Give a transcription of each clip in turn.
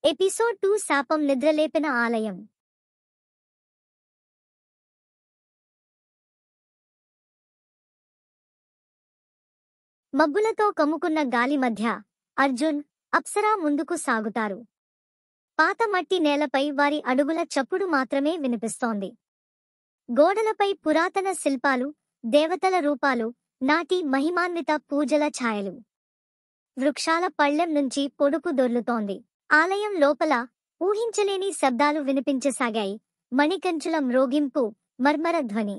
Episode 2 శాపం నిద్రలేపిన ఆలయం. మబ్బులతో కమ్ముకున్న గాలి మధ్య అర్జున్, అప్సరా ముందుకు సాగుతారు. పాత మట్టి నేలపై వారి అడుగుల చప్పుడు మాత్రమే వినిపిస్తోంది. గోడలపై పురాతన శిల్పాలు, దేవతల రూపాలు, నాటి మహిమాన్విత పూజల ఛాయలు. వృక్షాల పళ్ళెం నుంచి పొడుపు దొర్లుతోంది. ఆలయం లోపల ఊహించలేని శబ్దాలు వినిపించసాగాయి. మణికంచుల మ్రోగింపు, మర్మర ధ్వని.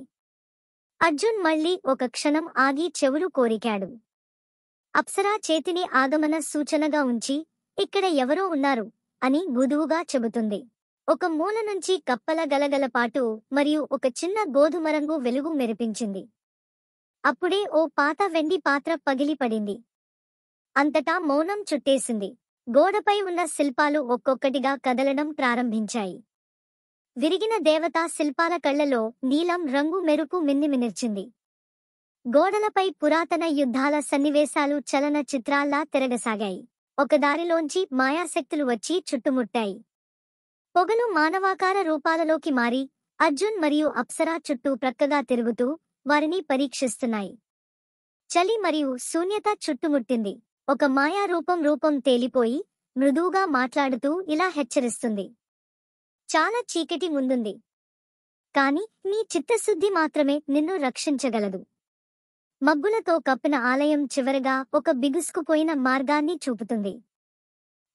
అర్జున్ మళ్ళీ ఒక క్షణం ఆగి చెవులు కోరికాడు. అప్సరా చేతిని ఆగమన సూచనగా ఉంచి, ఇక్కడ ఎవరో ఉన్నారు అని మృదువుగా చెబుతుంది. ఒక మూల నుంచి కప్పల గలగలపాటు మరియు ఒక చిన్న గోధుమరంగు వెలుగు మెరిపించింది. అప్పుడే ఓ పాత వెండి పాత్ర పగిలిపడింది. అంతటా మౌనం చుట్టేసింది. గోడపై ఉన్న శిల్పాలు ఒక్కొక్కటిగా కదలడం ప్రారంభించాయి. విరిగిన దేవతా శిల్పాల కళ్లలో నీలం రంగు మెరుపు మిన్నిమినిర్చింది. గోడలపై పురాతన యుద్ధాల సన్నివేశాలు చలన చిత్రాల్లా తిరగసాగాయి. ఒకదారిలోంచి మాయాశక్తులు వచ్చి చుట్టుముట్టాయి. పొగలు మానవాకార రూపాలలోకి మారి అర్జున్ మరియు అప్సరా చుట్టూ ప్రక్కగా తిరుగుతూ వారిని పరీక్షిస్తున్నాయి. చలి మరియు శూన్యత చుట్టుముట్టింది. ఒక మాయా రూపం తేలిపోయి మృదువుగా మాట్లాడుతూ ఇలా హెచ్చరిస్తుంది. చాలా చీకటి ముందుంది. కాని నీ చిత్తశుద్ధి మాత్రమే నిన్ను రక్షించగలదు. మబ్బులతో కప్పిన ఆలయం చివరగా ఒక బిగుసుకుపోయిన మార్గాన్ని చూపుతుంది.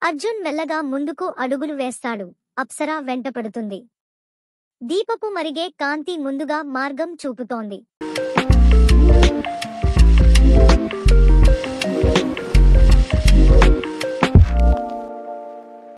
అర్జున్ మెల్లగా ముందుకు అడుగులు వేస్తాడు. అప్సరా వెంటపడుతుంది. దీపపు మరిగే కాంతి ముందుగా మార్గం చూపుతోంది.